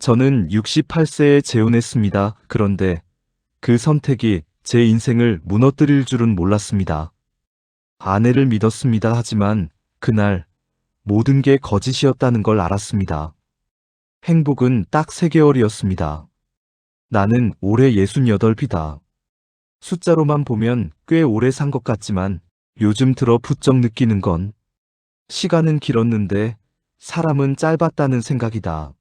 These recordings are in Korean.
저는 68세에 재혼했습니다. 그런데 그 선택이 제 인생을 무너뜨릴 줄은 몰랐습니다. 아내를 믿었습니다. 하지만 그날 모든 게 거짓이었다는 걸 알았습니다. 행복은 딱 3개월이었습니다. 나는 올해 68이다. 숫자로만 보면 꽤 오래 산 것 같지만 요즘 들어 부쩍 느끼는 건 시간은 길었는데 사람은 짧았다는 생각이다.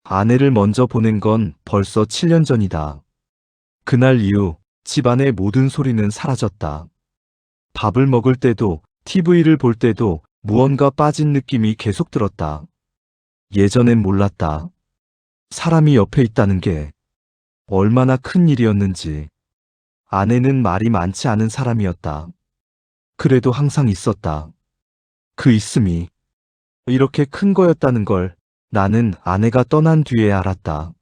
아내를 먼저 보낸 건 벌써 7년 전이다. 그날 이후 집안의 모든 소리는 사라졌다. 밥을 먹을 때도 TV를 볼 때도 무언가 빠진 느낌이 계속 들었다. 예전엔 몰랐다. 사람이 옆에 있다는 게 얼마나 큰 일이었는지. 아내는 말이 많지 않은 사람이었다. 그래도 항상 있었다. 그 있음이 이렇게 큰 거였다는 걸 나는 아내가 떠난 뒤에 알았다.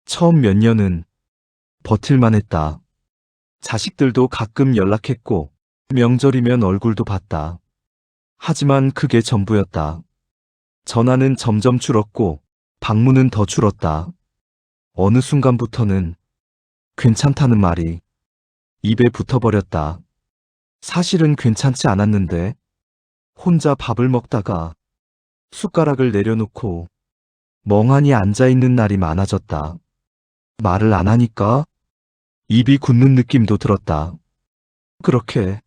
처음 몇 년은 버틸만 했다. 자식들도 가끔 연락했고 명절이면 얼굴도 봤다. 하지만 그게 전부였다. 전화는 점점 줄었고 방문은 더 줄었다. 어느 순간부터는 괜찮다는 말이 입에 붙어버렸다. 사실은 괜찮지 않았는데 혼자 밥을 먹다가 숟가락을 내려놓고 멍하니 앉아있는 날이 많아졌다. 말을 안 하니까 입이 굳는 느낌도 들었다. 그렇게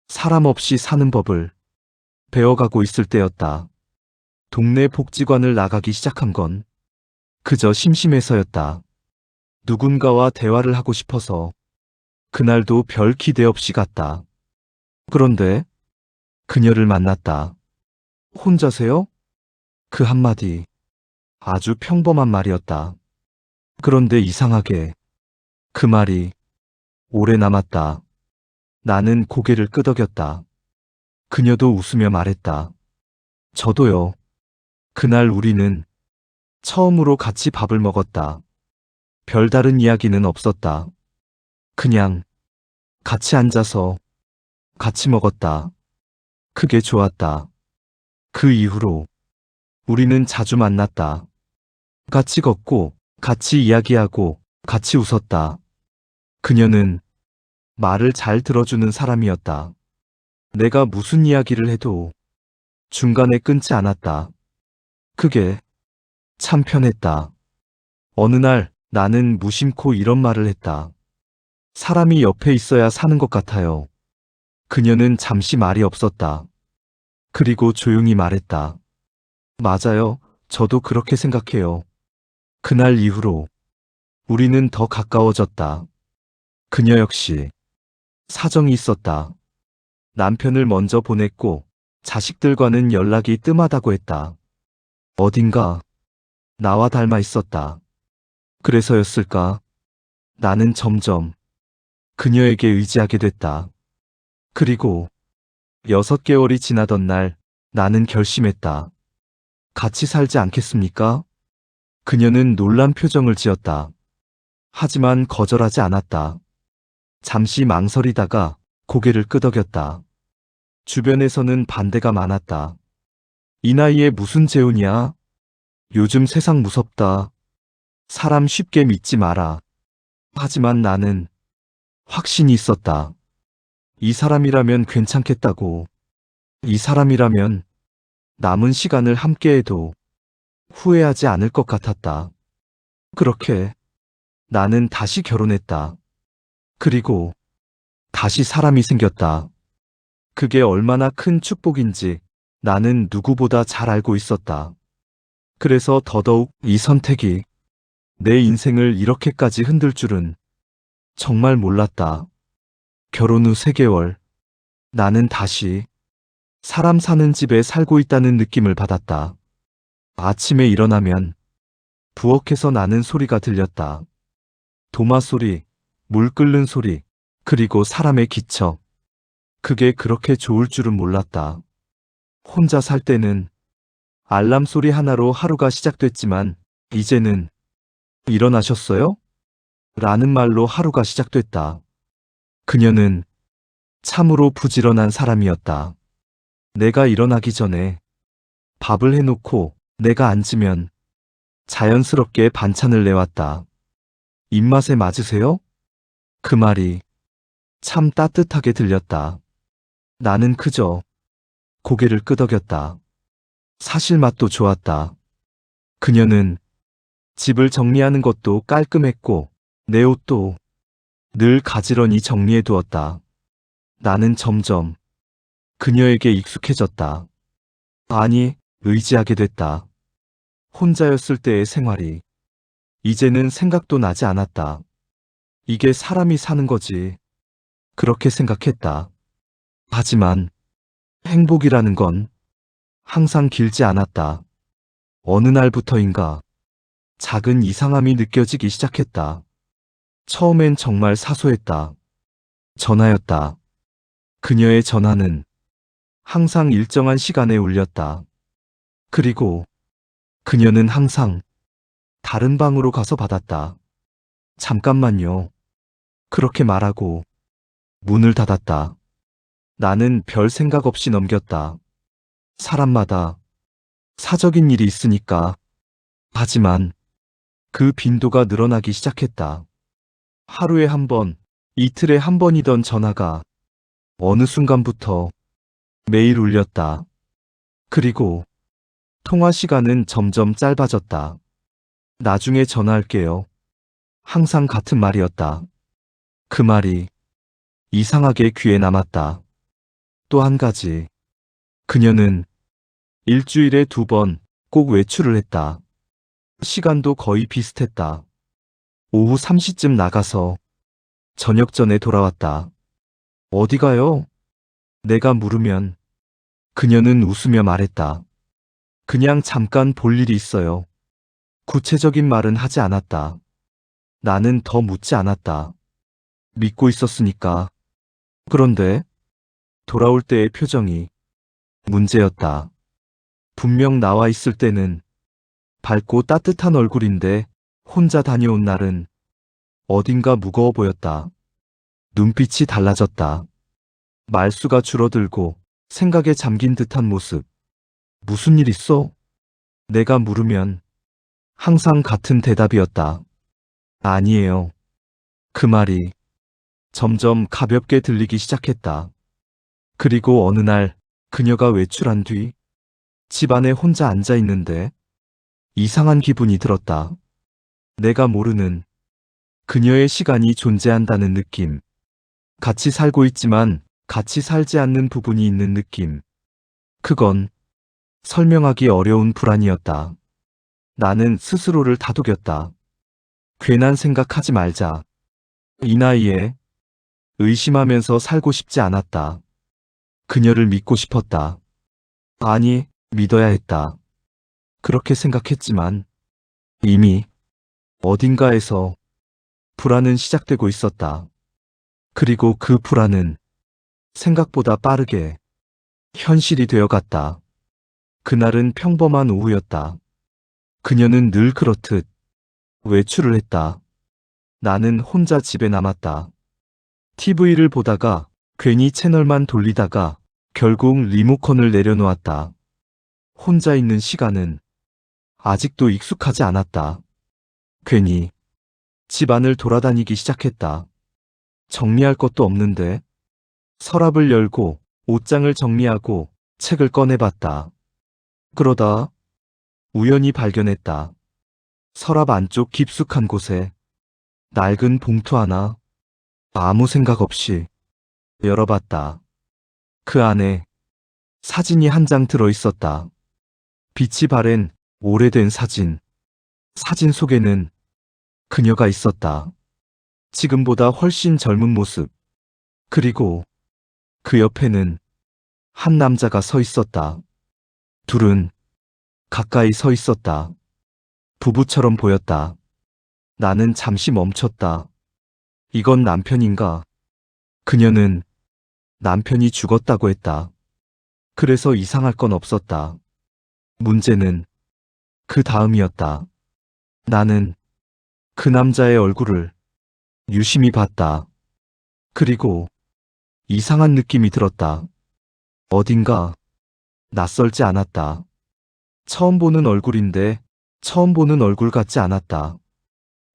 사람 없이 사는 법을 배워가고 있을 때였다. 동네 복지관을 나가기 시작한 건 그저 심심해서였다. 누군가와 대화를 하고 싶어서 그날도 별 기대 없이 갔다. 그런데 그녀를 만났다. 혼자세요? 그 한마디 아주 평범한 말이었다. 그런데 이상하게 그 말이 오래 남았다. 나는 고개를 끄덕였다. 그녀도 웃으며 말했다. 저도요. 그날 우리는 처음으로 같이 밥을 먹었다. 별다른 이야기는 없었다. 그냥 같이 앉아서 같이 먹었다. 그게 좋았다. 그 이후로 우리는 자주 만났다. 같이 걷고, 같이 이야기하고, 같이 웃었다. 그녀는 말을 잘 들어주는 사람이었다. 내가 무슨 이야기를 해도 중간에 끊지 않았다. 그게 참 편했다. 어느 날 나는 무심코 이런 말을 했다. 사람이 옆에 있어야 사는 것 같아요. 그녀는 잠시 말이 없었다. 그리고 조용히 말했다. 맞아요. 저도 그렇게 생각해요. 그날 이후로 우리는 더 가까워졌다. 그녀 역시 사정이 있었다. 남편을 먼저 보냈고 자식들과는 연락이 뜸하다고 했다. 어딘가 나와 닮아 있었다. 그래서였을까? 나는 점점 그녀에게 의지하게 됐다. 그리고 6개월이 지나던 날 나는 결심했다. 같이 살지 않겠습니까? 그녀는 놀란 표정을 지었다. 하지만 거절하지 않았다. 잠시 망설이다가 고개를 끄덕였다. 주변에서는 반대가 많았다. 이 나이에 무슨 재혼이야? 요즘 세상 무섭다. 사람 쉽게 믿지 마라. 하지만 나는 확신이 있었다. 이 사람이라면 괜찮겠다고. 이 사람이라면 남은 시간을 함께해도 후회하지 않을 것 같았다. 그렇게 나는 다시 결혼했다. 그리고 다시 사람이 생겼다. 그게 얼마나 큰 축복인지 나는 누구보다 잘 알고 있었다. 그래서 더더욱 이 선택이 내 인생을 이렇게까지 흔들 줄은 정말 몰랐다. 결혼 후 3개월, 나는 다시 사람 사는 집에 살고 있다는 느낌을 받았다. 아침에 일어나면 부엌에서 나는 소리가 들렸다. 도마 소리, 물 끓는 소리, 그리고 사람의 기척. 그게 그렇게 좋을 줄은 몰랐다. 혼자 살 때는 알람 소리 하나로 하루가 시작됐지만 이제는 일어나셨어요? 라는 말로 하루가 시작됐다. 그녀는 참으로 부지런한 사람이었다. 내가 일어나기 전에 밥을 해놓고 내가 앉으면 자연스럽게 반찬을 내왔다. 입맛에 맞으세요? 그 말이 참 따뜻하게 들렸다. 나는 그저 고개를 끄덕였다. 사실 맛도 좋았다. 그녀는 집을 정리하는 것도 깔끔했고 내 옷도 늘 가지런히 정리해 두었다. 나는 점점 그녀에게 익숙해졌다. 아니, 의지하게 됐다. 혼자였을 때의 생활이 이제는 생각도 나지 않았다. 이게 사람이 사는 거지. 그렇게 생각했다. 하지만 행복이라는 건 항상 길지 않았다. 어느 날부터인가 작은 이상함이 느껴지기 시작했다. 처음엔 정말 사소했다. 전화였다. 그녀의 전화는 항상 일정한 시간에 울렸다. 그리고 그녀는 항상 다른 방으로 가서 받았다. 잠깐만요. 그렇게 말하고 문을 닫았다. 나는 별 생각 없이 넘겼다. 사람마다 사적인 일이 있으니까. 하지만 그 빈도가 늘어나기 시작했다. 하루에 한 번, 이틀에 한 번이던 전화가 어느 순간부터 매일 울렸다. 그리고 통화 시간은 점점 짧아졌다. 나중에 전화할게요. 항상 같은 말이었다. 그 말이 이상하게 귀에 남았다. 또 한 가지. 그녀는 일주일에 2번 꼭 외출을 했다. 시간도 거의 비슷했다. 오후 3시쯤 나가서 저녁 전에 돌아왔다. 어디 가요? 내가 물으면 그녀는 웃으며 말했다. 그냥 잠깐 볼 일이 있어요. 구체적인 말은 하지 않았다. 나는 더 묻지 않았다. 믿고 있었으니까. 그런데 돌아올 때의 표정이 문제였다. 분명 나와 있을 때는 밝고 따뜻한 얼굴인데 혼자 다녀온 날은 어딘가 무거워 보였다. 눈빛이 달라졌다. 말수가 줄어들고 생각에 잠긴 듯한 모습. 무슨 일 있어? 내가 물으면 항상 같은 대답이었다. 아니에요. 그 말이 점점 가볍게 들리기 시작했다. 그리고 어느 날 그녀가 외출한 뒤 집 안에 혼자 앉아 있는데 이상한 기분이 들었다. 내가 모르는 그녀의 시간이 존재한다는 느낌. 같이 살고 있지만 같이 살지 않는 부분이 있는 느낌. 그건 설명하기 어려운 불안이었다. 나는 스스로를 다독였다. 괜한 생각하지 말자. 이 나이에 의심하면서 살고 싶지 않았다. 그녀를 믿고 싶었다. 아니, 믿어야 했다. 그렇게 생각했지만 이미 어딘가에서 불안은 시작되고 있었다. 그리고 그 불안은 생각보다 빠르게 현실이 되어갔다. 그날은 평범한 오후였다. 그녀는 늘 그렇듯 외출을 했다. 나는 혼자 집에 남았다. TV를 보다가 괜히 채널만 돌리다가 결국 리모컨을 내려놓았다. 혼자 있는 시간은 아직도 익숙하지 않았다. 괜히 집안을 돌아다니기 시작했다. 정리할 것도 없는데 서랍을 열고 옷장을 정리하고 책을 꺼내봤다. 그러다 우연히 발견했다. 서랍 안쪽 깊숙한 곳에 낡은 봉투 하나. 아무 생각 없이 열어봤다. 그 안에 사진이 한 장 들어있었다. 빛이 바랜 오래된 사진. 사진 속에는 그녀가 있었다. 지금보다 훨씬 젊은 모습. 그리고 그 옆에는 한 남자가 서 있었다. 둘은 가까이 서 있었다. 부부처럼 보였다. 나는 잠시 멈췄다. 이건 남편인가? 그녀는 남편이 죽었다고 했다. 그래서 이상할 건 없었다. 문제는 그 다음이었다. 나는 그 남자의 얼굴을 유심히 봤다. 그리고 이상한 느낌이 들었다. 어딘가 낯설지 않았다. 처음 보는 얼굴인데 처음 보는 얼굴 같지 않았다.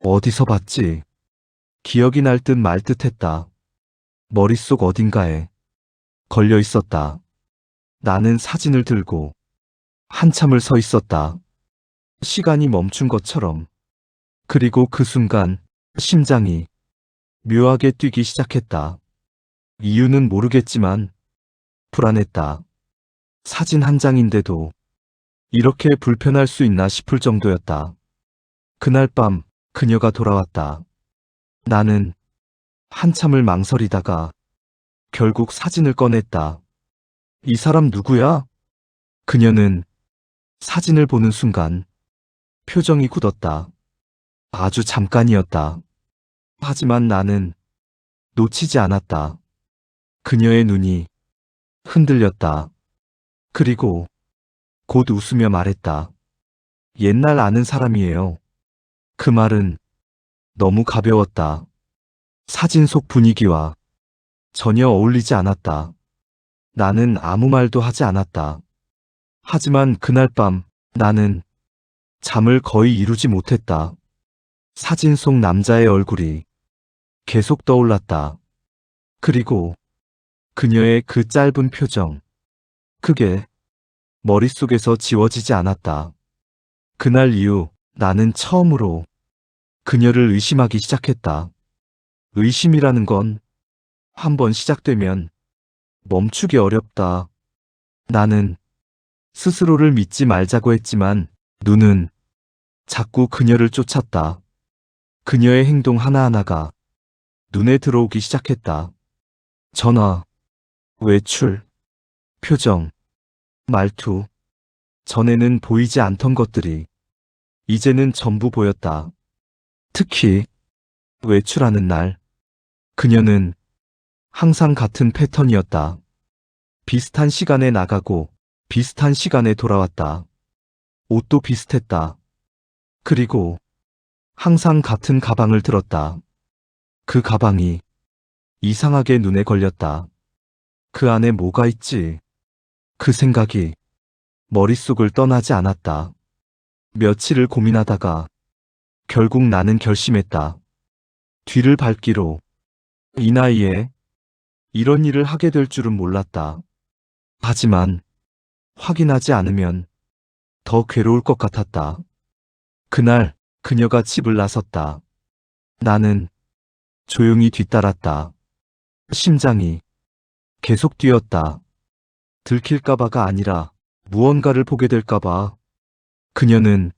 어디서 봤지? 기억이 날 듯 말 듯 했다. 머릿속 어딘가에 걸려 있었다. 나는 사진을 들고 한참을 서 있었다. 시간이 멈춘 것처럼. 그리고 그 순간 심장이 묘하게 뛰기 시작했다. 이유는 모르겠지만 불안했다. 사진 한 장인데도 이렇게 불편할 수 있나 싶을 정도였다. 그날 밤 그녀가 돌아왔다. 나는 한참을 망설이다가 결국 사진을 꺼냈다. 이 사람 누구야? 그녀는 사진을 보는 순간 표정이 굳었다. 아주 잠깐이었다. 하지만 나는 놓치지 않았다. 그녀의 눈이 흔들렸다. 그리고 곧 웃으며 말했다. 옛날 아는 사람이에요. 그 말은 너무 가벼웠다. 사진 속 분위기와 전혀 어울리지 않았다. 나는 아무 말도 하지 않았다. 하지만 그날 밤 나는 잠을 거의 이루지 못했다. 사진 속 남자의 얼굴이 계속 떠올랐다. 그리고 그녀의 그 짧은 표정. 그게 머릿속에서 지워지지 않았다. 그날 이후 나는 처음으로 그녀를 의심하기 시작했다. 의심이라는 건 한 번 시작되면 멈추기 어렵다. 나는 스스로를 믿지 말자고 했지만 눈은 자꾸 그녀를 쫓았다. 그녀의 행동 하나하나가 눈에 들어오기 시작했다. 전화, 외출, 표정, 말투. 전에는 보이지 않던 것들이 이제는 전부 보였다. 특히 외출하는 날, 그녀는 항상 같은 패턴이었다. 비슷한 시간에 나가고 비슷한 시간에 돌아왔다. 옷도 비슷했다. 그리고 항상 같은 가방을 들었다. 그 가방이 이상하게 눈에 걸렸다. 그 안에 뭐가 있지? 그 생각이 머릿속을 떠나지 않았다. 며칠을 고민하다가 결국 나는 결심했다. 뒤를 밟기로. 이 나이에 이런 일을 하게 될 줄은 몰랐다. 하지만 확인하지 않으면 더 괴로울 것 같았다. 그날 그녀가 집을 나섰다. 나는 조용히 뒤따랐다. 심장이 계속 뛰었다. 들킬까봐가 아니라 무언가를 보게 될까봐. 그녀는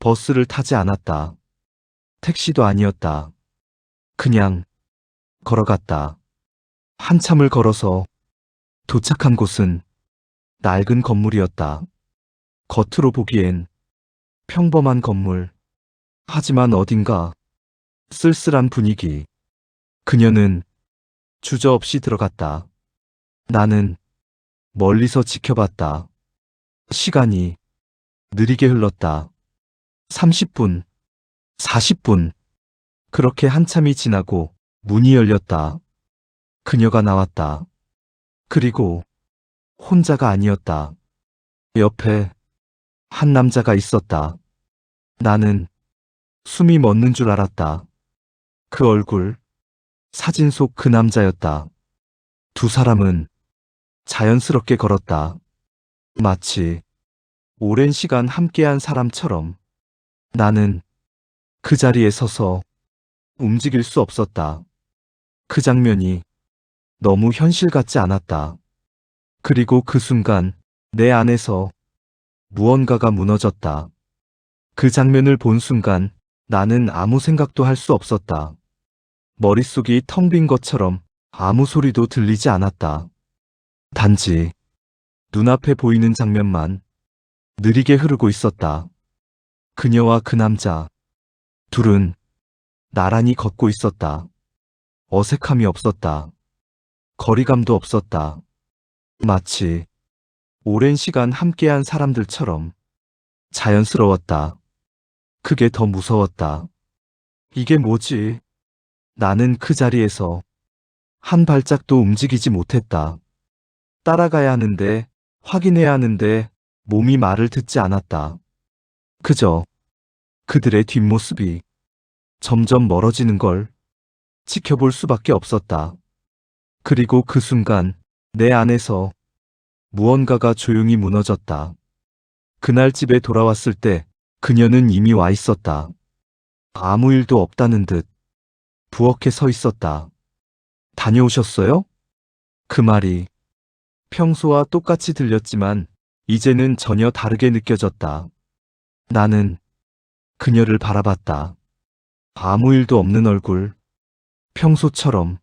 버스를 타지 않았다. 택시도 아니었다. 그냥 걸어갔다. 한참을 걸어서 도착한 곳은 낡은 건물이었다. 겉으로 보기엔 평범한 건물. 하지만 어딘가 쓸쓸한 분위기. 그녀는 주저없이 들어갔다. 나는 멀리서 지켜봤다. 시간이 느리게 흘렀다. 30분, 40분. 그렇게 한참이 지나고 문이 열렸다. 그녀가 나왔다. 그리고 혼자가 아니었다. 옆에 한 남자가 있었다. 나는 숨이 멎는 줄 알았다. 그 얼굴, 사진 속 그 남자였다. 두 사람은 자연스럽게 걸었다. 마치 오랜 시간 함께한 사람처럼. 나는 그 자리에 서서 움직일 수 없었다. 그 장면이 너무 현실 같지 않았다. 그리고 그 순간 내 안에서 무언가가 무너졌다. 그 장면을 본 순간 나는 아무 생각도 할 수 없었다. 머릿속이 텅 빈 것처럼 아무 소리도 들리지 않았다. 단지 눈앞에 보이는 장면만 느리게 흐르고 있었다. 그녀와 그 남자, 둘은 나란히 걷고 있었다. 어색함이 없었다. 거리감도 없었다. 마치 오랜 시간 함께한 사람들처럼 자연스러웠다. 그게 더 무서웠다. 이게 뭐지? 나는 그 자리에서 한 발짝도 움직이지 못했다. 따라가야 하는데, 확인해야 하는데, 몸이 말을 듣지 않았다. 그저 그들의 뒷모습이 점점 멀어지는 걸 지켜볼 수밖에 없었다. 그리고 그 순간 내 안에서 무언가가 조용히 무너졌다. 그날 집에 돌아왔을 때 그녀는 이미 와 있었다. 아무 일도 없다는 듯 부엌에 서 있었다. 다녀오셨어요? 그 말이 평소와 똑같이 들렸지만 이제는 전혀 다르게 느껴졌다. 나는 그녀를 바라봤다. 아무 일도 없는 얼굴, 평소처럼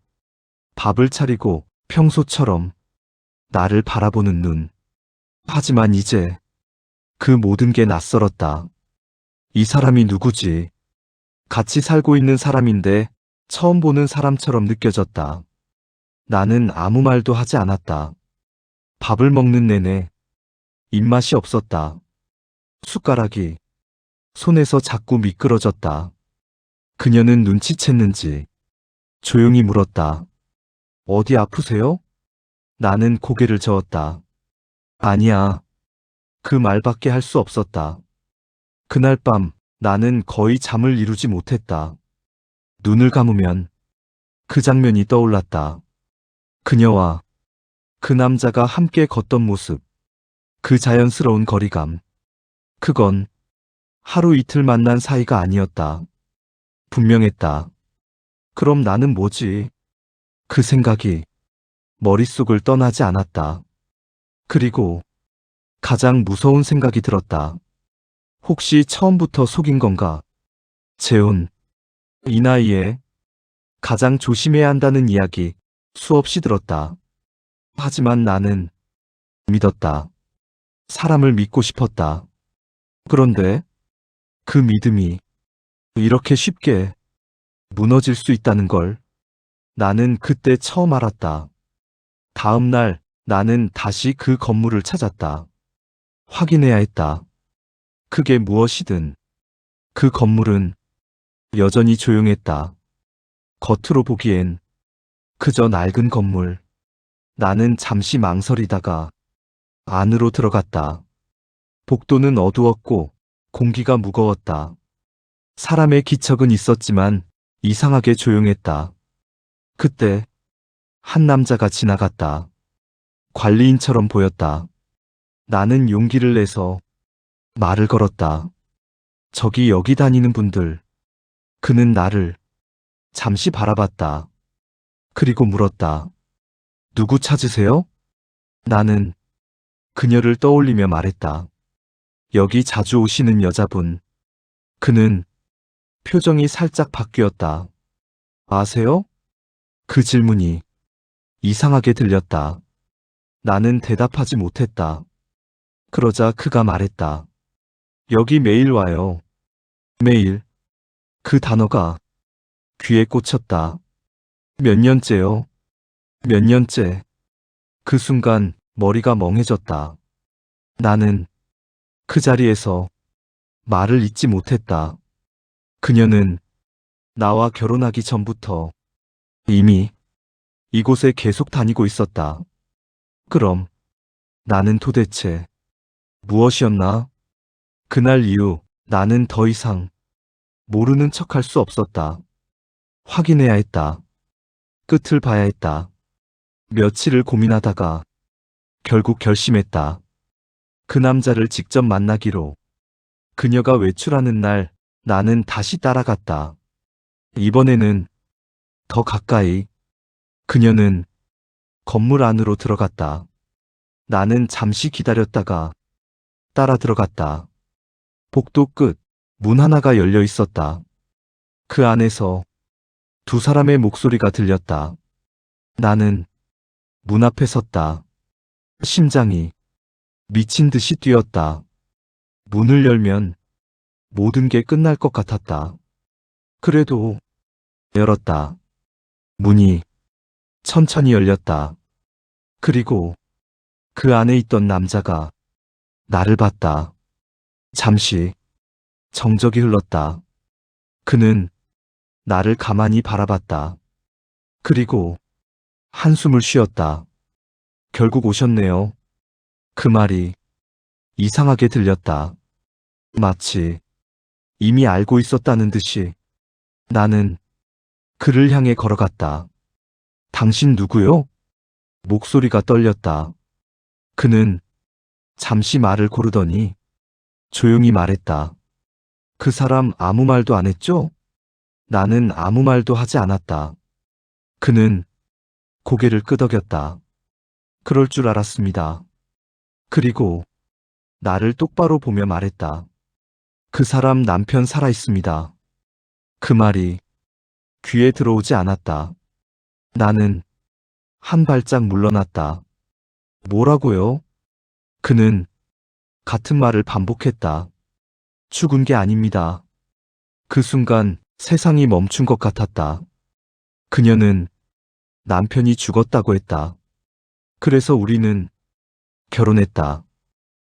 밥을 차리고 평소처럼 나를 바라보는 눈. 하지만 이제 그 모든 게 낯설었다. 이 사람이 누구지? 같이 살고 있는 사람인데 처음 보는 사람처럼 느껴졌다. 나는 아무 말도 하지 않았다. 밥을 먹는 내내 입맛이 없었다. 숟가락이 손에서 자꾸 미끄러졌다. 그녀는 눈치챘는지 조용히 물었다. 어디 아프세요? 나는 고개를 저었다. 아니야. 그 말밖에 할 수 없었다. 그날 밤 나는 거의 잠을 이루지 못했다. 눈을 감으면 그 장면이 떠올랐다. 그녀와 그 남자가 함께 걷던 모습, 그 자연스러운 거리감. 그건 하루 이틀 만난 사이가 아니었다. 분명했다. 그럼 나는 뭐지? 그 생각이 머릿속을 떠나지 않았다. 그리고 가장 무서운 생각이 들었다. 혹시 처음부터 속인 건가? 재혼. 이 나이에 가장 조심해야 한다는 이야기 수없이 들었다. 하지만 나는 믿었다. 사람을 믿고 싶었다. 그런데 그 믿음이 이렇게 쉽게 무너질 수 있다는 걸 나는 그때 처음 알았다. 다음 날 나는 다시 그 건물을 찾았다. 확인해야 했다. 그게 무엇이든 그 건물은 여전히 조용했다. 겉으로 보기엔 그저 낡은 건물. 나는 잠시 망설이다가 안으로 들어갔다. 복도는 어두웠고 공기가 무거웠다. 사람의 기척은 있었지만 이상하게 조용했다. 그때 한 남자가 지나갔다. 관리인처럼 보였다. 나는 용기를 내서 말을 걸었다. 저기 여기 다니는 분들. 그는 나를 잠시 바라봤다. 그리고 물었다. 누구 찾으세요? 나는 그녀를 떠올리며 말했다. 여기 자주 오시는 여자분. 그는 표정이 살짝 바뀌었다. 아세요? 그 질문이 이상하게 들렸다. 나는 대답하지 못했다. 그러자 그가 말했다. 여기 매일 와요. 매일. 그 단어가 귀에 꽂혔다. 몇 년째요? 몇 년째. 그 순간 머리가 멍해졌다. 나는 그 자리에서 말을 잇지 못했다. 그녀는 나와 결혼하기 전부터 이미 이곳에 계속 다니고 있었다. 그럼 나는 도대체 무엇이었나? 그날 이후 나는 더 이상 모르는 척할 수 없었다. 확인해야 했다. 끝을 봐야 했다. 며칠을 고민하다가 결국 결심했다. 그 남자를 직접 만나기로. 그녀가 외출하는 날 나는 다시 따라갔다. 이번에는 더 가까이. 그녀는 건물 안으로 들어갔다. 나는 잠시 기다렸다가 따라 들어갔다. 복도 끝 문 하나가 열려 있었다. 그 안에서 두 사람의 목소리가 들렸다. 나는 문 앞에 섰다. 심장이 미친 듯이 뛰었다. 문을 열면 모든 게 끝날 것 같았다. 그래도 열었다. 문이 천천히 열렸다. 그리고 그 안에 있던 남자가 나를 봤다. 잠시 정적이 흘렀다. 그는 나를 가만히 바라봤다. 그리고 한숨을 쉬었다. 결국 오셨네요. 그 말이 이상하게 들렸다. 마치 이미 알고 있었다는 듯이 나는 그를 향해 걸어갔다. 당신 누구요? 목소리가 떨렸다. 그는 잠시 말을 고르더니 조용히 말했다. 그 사람 아무 말도 안 했죠? 나는 아무 말도 하지 않았다. 그는 고개를 끄덕였다. 그럴 줄 알았습니다. 그리고 나를 똑바로 보며 말했다. 그 사람 남편 살아 있습니다. 그 말이 귀에 들어오지 않았다. 나는 한 발짝 물러났다. 뭐라고요? 그는 같은 말을 반복했다. 죽은 게 아닙니다. 그 순간 세상이 멈춘 것 같았다. 그녀는 남편이 죽었다고 했다. 그래서 우리는 결혼했다.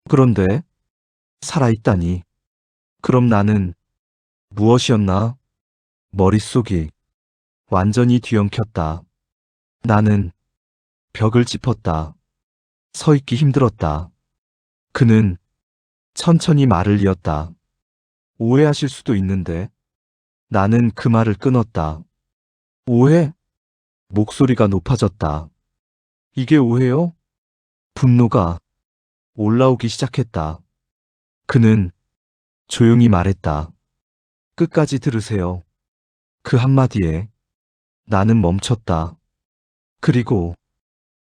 그런데 살아있다니. 그럼 나는 무엇이었나? 머릿속이 완전히 뒤엉켰다. 나는 벽을 짚었다. 서 있기 힘들었다. 그는 천천히 말을 이었다. 오해하실 수도 있는데. 나는 그 말을 끊었다. 오해? 목소리가 높아졌다. 이게 오해요? 분노가 올라오기 시작했다. 그는 조용히 말했다. 끝까지 들으세요. 그 한마디에 나는 멈췄다. 그리고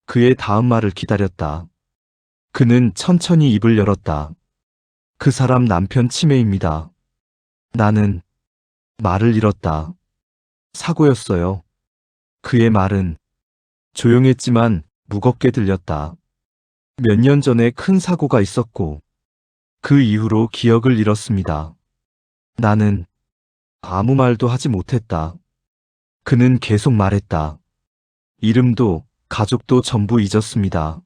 그의 다음 말을 기다렸다. 그는 천천히 입을 열었다. 그 사람 남편 치매입니다. 나는 말을 잃었다. 사고였어요. 그의 말은 조용했지만 무겁게 들렸다. 몇 년 전에 큰 사고가 있었고 그 이후로 기억을 잃었습니다. 나는 아무 말도 하지 못했다. 그는 계속 말했다. 이름도 가족도 전부 잊었습니다.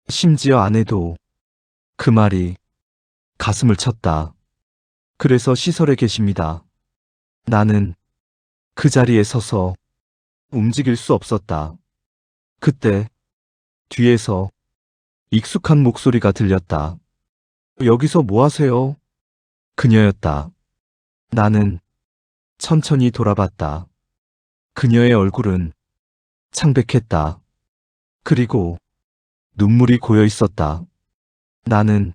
심지어 아내도. 그 말이 가슴을 쳤다. 그래서 시설에 계십니다. 나는 그 자리에 서서 움직일 수 없었다. 그때 뒤에서 익숙한 목소리가 들렸다. 여기서 뭐 하세요? 그녀였다. 나는 천천히 돌아봤다. 그녀의 얼굴은 창백했다. 그리고 눈물이 고여 있었다. 나는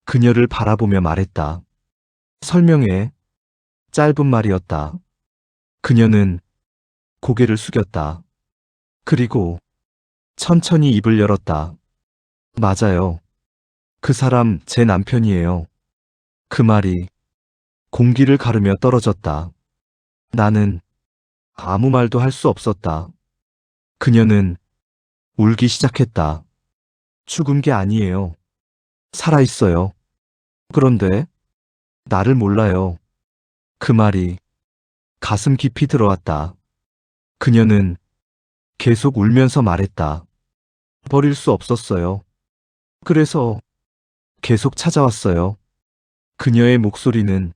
그녀를 바라보며 말했다. 설명해. 짧은 말이었다. 그녀는 고개를 숙였다. 그리고 천천히 입을 열었다. 맞아요. 그 사람 제 남편이에요. 그 말이 공기를 가르며 떨어졌다. 나는 아무 말도 할 수 없었다. 그녀는 울기 시작했다. 죽은 게 아니에요. 살아있어요. 그런데 나를 몰라요. 그 말이 가슴 깊이 들어왔다. 그녀는 계속 울면서 말했다. 버릴 수 없었어요. 그래서 계속 찾아왔어요. 그녀의 목소리는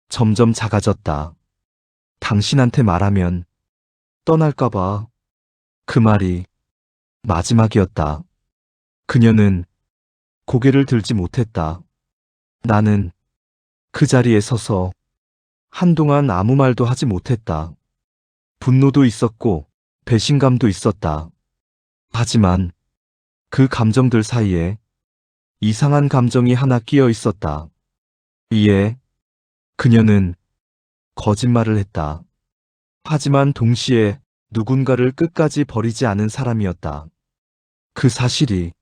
점점 작아졌다. 당신한테 말하면 떠날까봐. 그 말이 마지막이었다. 그녀는 고개를 들지 못했다. 나는 그 자리에 서서 한동안 아무 말도 하지 못했다. 분노도 있었고 배신감도 있었다. 하지만 그 감정들 사이에 이상한 감정이 하나 끼어 있었다. 이에 그녀는 거짓말을 했다. 하지만 동시에 누군가를 끝까지 버리지 않은 사람이었다. 그 사실이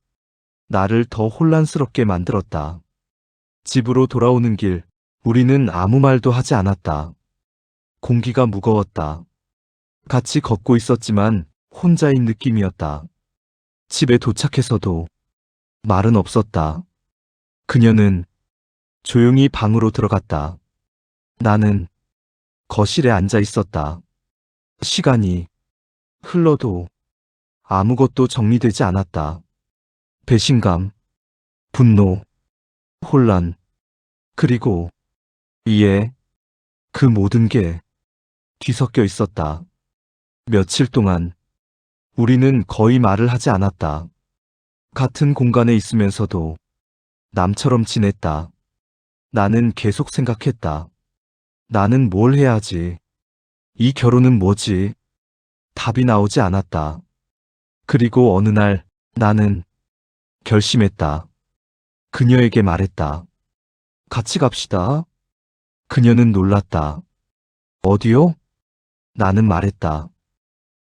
나를 더 혼란스럽게 만들었다. 집으로 돌아오는 길, 우리는 아무 말도 하지 않았다. 공기가 무거웠다. 같이 걷고 있었지만 혼자인 느낌이었다. 집에 도착해서도 말은 없었다. 그녀는 조용히 방으로 들어갔다. 나는 거실에 앉아 있었다. 시간이 흘러도 아무것도 정리되지 않았다. 배신감, 분노, 혼란, 그리고 이에 그 모든 게 뒤섞여 있었다. 며칠 동안 우리는 거의 말을 하지 않았다. 같은 공간에 있으면서도 남처럼 지냈다. 나는 계속 생각했다. 나는 뭘 해야 하지? 이 결혼은 뭐지? 답이 나오지 않았다. 그리고 어느 날 나는 결심했다. 그녀에게 말했다. 같이 갑시다. 그녀는 놀랐다. 어디요? 나는 말했다.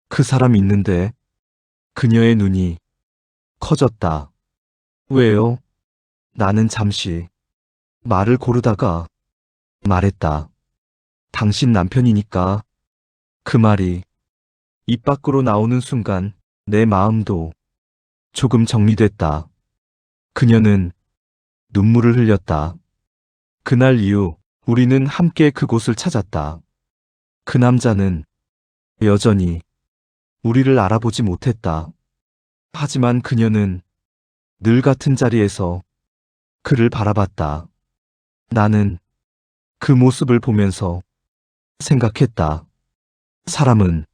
그 사람 있는데. 그녀의 눈이 커졌다. 왜요? 나는 잠시 말을 고르다가 말했다. 당신 남편이니까. 그 말이 입 밖으로 나오는 순간 내 마음도 조금 정리됐다. 그녀는 눈물을 흘렸다. 그날 이후 우리는 함께 그곳을 찾았다. 그 남자는 여전히 우리를 알아보지 못했다. 하지만 그녀는 늘 같은 자리에서 그를 바라봤다. 나는 그 모습을 보면서 생각했다. 사람은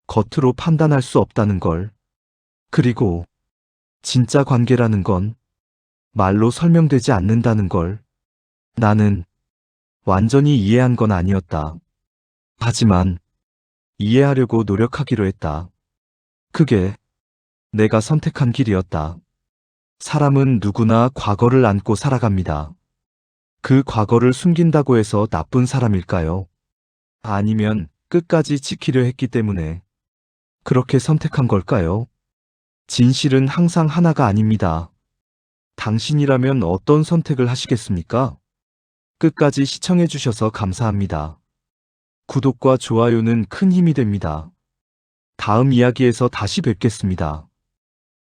겉으로 판단할 수 없다는 걸. 그리고 진짜 관계라는 건 말로 설명되지 않는다는 걸. 나는 완전히 이해한 건 아니었다. 하지만 이해하려고 노력하기로 했다. 그게 내가 선택한 길이었다. 사람은 누구나 과거를 안고 살아갑니다. 그 과거를 숨긴다고 해서 나쁜 사람일까요? 아니면 끝까지 지키려 했기 때문에 그렇게 선택한 걸까요? 진실은 항상 하나가 아닙니다. 당신이라면 어떤 선택을 하시겠습니까? 끝까지 시청해 주셔서 감사합니다. 구독과 좋아요는 큰 힘이 됩니다. 다음 이야기에서 다시 뵙겠습니다.